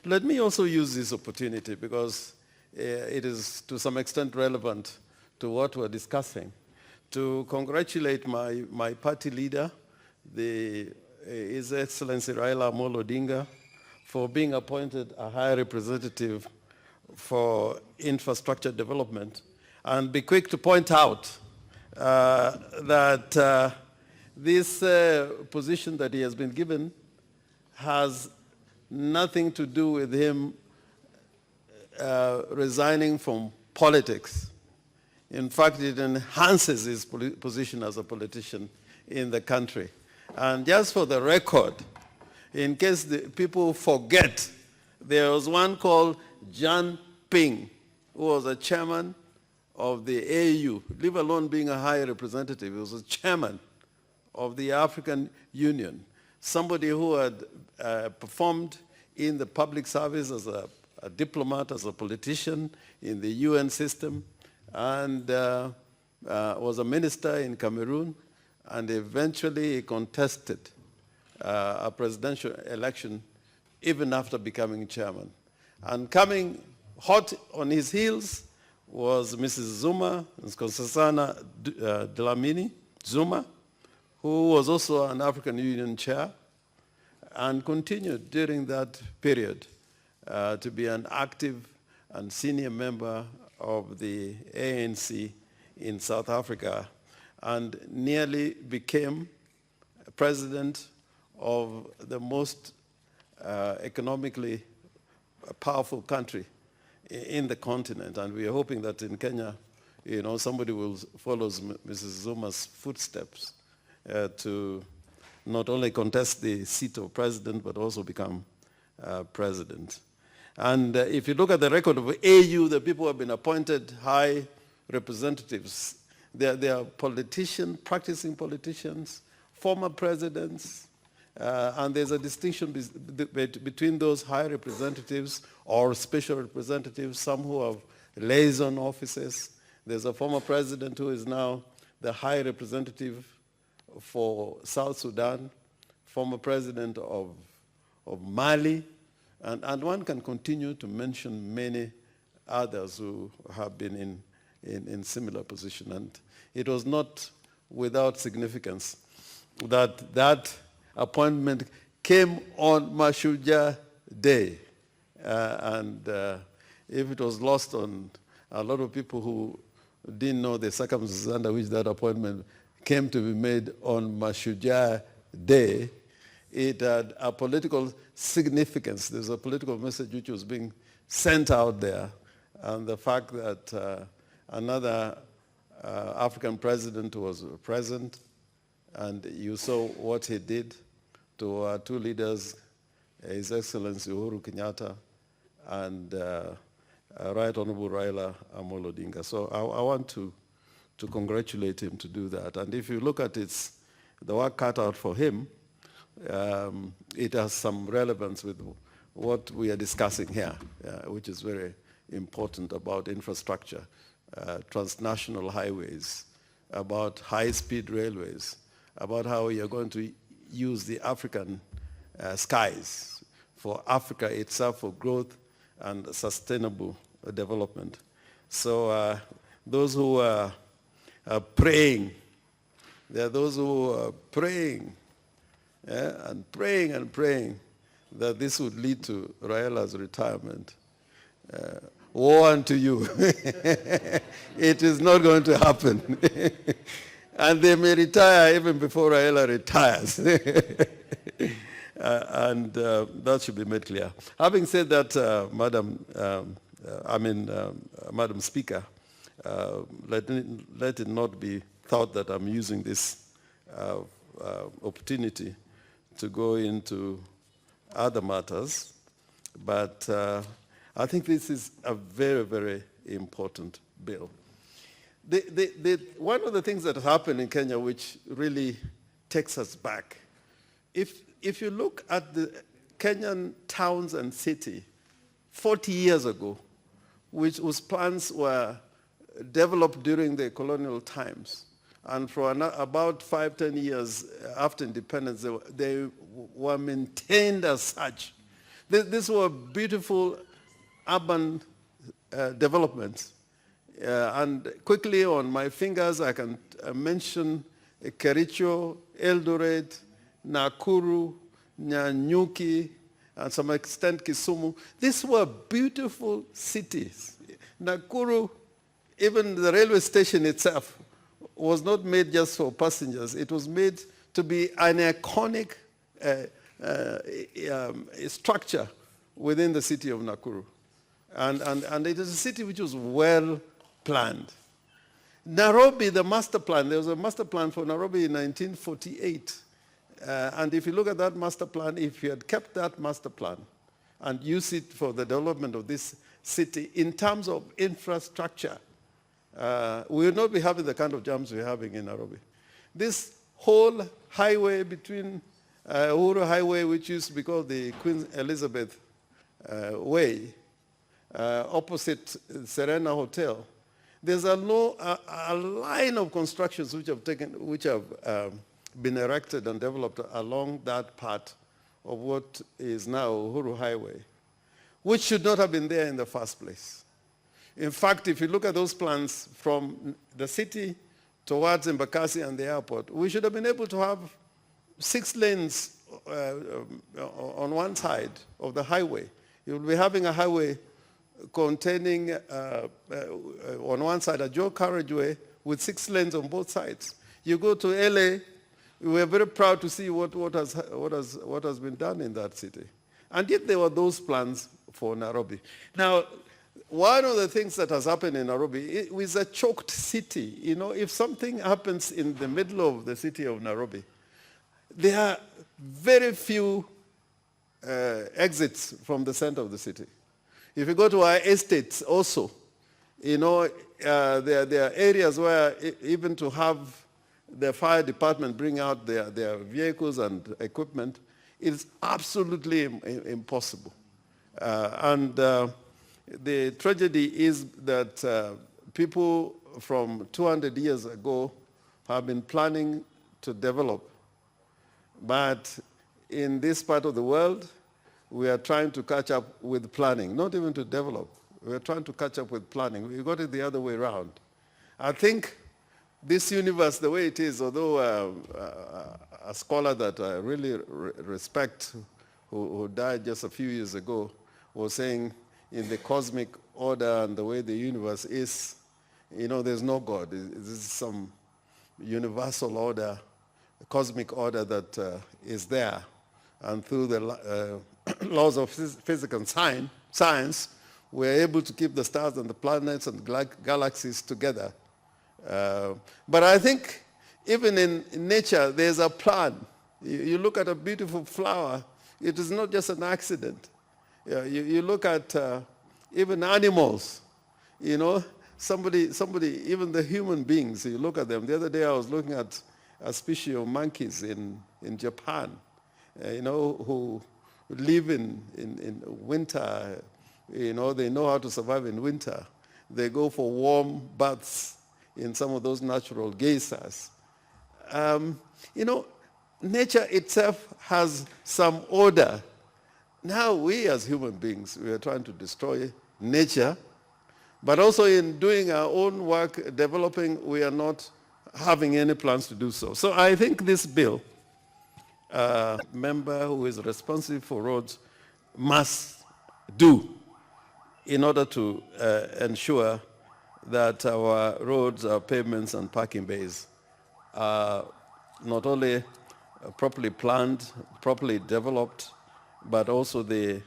Let me also use this opportunity because it is to some extent relevant to what we're discussing, to congratulate my party leader, His Excellency Raila Odinga, for being appointed a High Representative for Infrastructure Development, and be quick to point out that this position that he has been given has nothing to do with him resigning from politics. In fact, it enhances his position as a politician in the country. And just for the record, in case the people forget, there was one called John Ping, who was a chairman of the AU, leave alone being a high representative. He was a chairman of the African Union, somebody who had performed in the public service as a diplomat, as a politician in the UN system, and was a minister in Cameroon, and eventually he contested a presidential election even after becoming chairman. And coming hot on his heels was Mrs. Zuma, Nkosazana Dlamini Zuma, who was also an African Union chair and continued during that period to be an active and senior member of the ANC in South Africa, and nearly became president of the most economically powerful country in the continent. And we are hoping that in Kenya, somebody will follow Mrs. Zuma's footsteps to not only contest the seat of president, but also become president. And if you look at the record of AU, the people who have been appointed high representatives, they are politicians, practicing politicians, former presidents, and there's a distinction between those high representatives or special representatives, some who have liaison offices. There's a former president who is now the high representative for South Sudan, former president of Mali, and one can continue to mention many others who have been in similar position. And it was not without significance that appointment came on Mashujaa Day. If it was lost on a lot of people who didn't know the circumstances under which that appointment came to be made on Mashujaa Day, it had a political significance. There's a political message which was being sent out there. And the fact that another African president was present, and you saw what he did to our two leaders, His Excellency Uhuru Kenyatta and Right Honorable Raila Odinga. So I want to congratulate him to do that. And if you look at the work cut out for him, it has some relevance with what we are discussing here, which is very important about infrastructure, transnational highways, about high-speed railways, about how we are going to use the African skies for Africa itself, for growth and sustainable development. So those who are praying, there are those who are praying, and praying that this would lead to Raila's retirement. Woe unto you. It is not going to happen. And they may retire even before Raila retires. And that should be made clear. Having said that, Madam Speaker, let it not be thought that I'm using this opportunity to go into other matters, but I think this is a very, very important bill. One of the things that happened in Kenya which really takes us back, if you look at the Kenyan towns and city 40 years ago, whose plans were developed during the colonial times, and for about 5-10 years after independence, they were maintained as such. These were beautiful urban developments. And quickly on my fingers, I can mention Kericho, Eldoret, Nakuru, Nyanyuki, and to some extent Kisumu. These were beautiful cities. Nakuru, even the railway station itself, was not made just for passengers. It was made to be an iconic structure within the city of Nakuru. And it is a city which was well planned. Nairobi, the master plan, there was a master plan for Nairobi in 1948. And if you look at that master plan, if you had kept that master plan and used it for the development of this city in terms of infrastructure, we would not be having the kind of jams we're having in Nairobi. This whole highway between Uhuru Highway, which used to be called the Queen Elizabeth Way, opposite Serena Hotel, there's a line of constructions which have been erected and developed along that part of what is now Uhuru Highway, which should not have been there in the first place. In fact, if you look at those plans from the city towards Embakasi and the airport, we should have been able to have 6 lanes on one side of the highway. You'll be having a highway containing, on one side, a dual carriageway with 6 lanes on both sides. You go to LA, we're very proud to see what has been done in that city. And yet there were those plans for Nairobi. Now, one of the things that has happened in Nairobi is a choked city. You know, if something happens in the middle of the city of Nairobi, there are very few exits from the center of the city. If you go to our estates also, you know, there are areas where even to have the fire department bring out their vehicles and equipment is absolutely impossible. The tragedy is that people from 200 years ago have been planning to develop. But in this part of the world, we are trying to catch up with planning, not even to develop. We are trying to catch up with planning. We got it the other way around. I think this universe, the way it is, although a scholar that I really respect, who died just a few years ago, was saying in the cosmic order and the way the universe is, you know, there's no God. This is some universal order, cosmic order that is there. And through the laws of physics and science, we're able to keep the stars and the planets and galaxies together. But I think even in nature, there's a plan. You look at a beautiful flower, it is not just an accident. You look at even animals, you know, somebody, even the human beings, you look at them. The other day I was looking at a species of monkeys in Japan, you know, who live in winter. You know, they know how to survive in winter. They go for warm baths in some of those natural geysers. You know, nature itself has some order. Now we as human beings, we are trying to destroy nature, but also in doing our own work, developing, we are not having any plans to do so. So I think this bill, member who is responsible for roads must do in order to ensure that our roads, our pavements and parking bays are not only properly planned, properly developed, but also they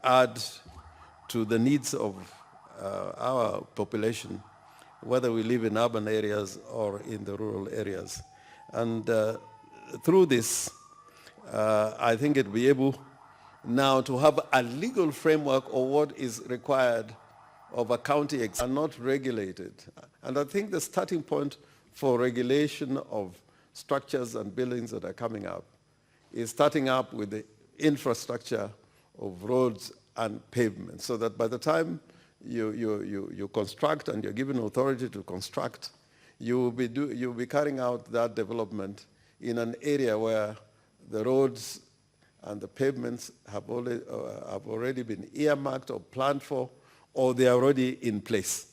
add to the needs of our population, whether we live in urban areas or in the rural areas. And through this, I think it will be able now to have a legal framework of what is required of a county are not regulated. And I think the starting point for regulation of structures and buildings that are coming up is starting up with the infrastructure of roads and pavements, so that by the time you construct and you're given authority to construct, you'll be carrying out that development in an area where the roads and the pavements have already been earmarked or planned for, or they are already in place.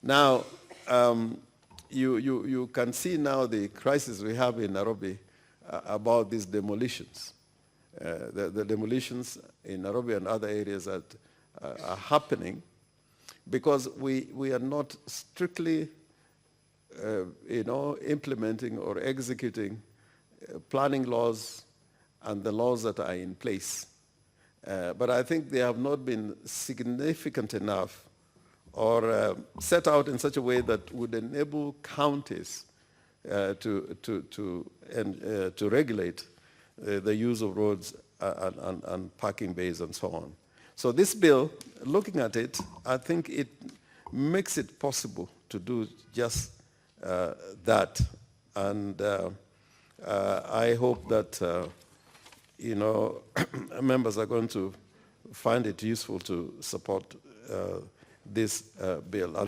Now, you can see now the crisis we have in Nairobi about these demolitions. The demolitions in Nairobi and other areas that are happening because we are not strictly implementing or executing planning laws and the laws that are in place. But I think they have not been significant enough or set out in such a way that would enable counties to regulate the use of roads and parking bays and so on. So this bill, looking at it, I think it makes it possible to do just that. And I hope that, members are going to find it useful to support this bill.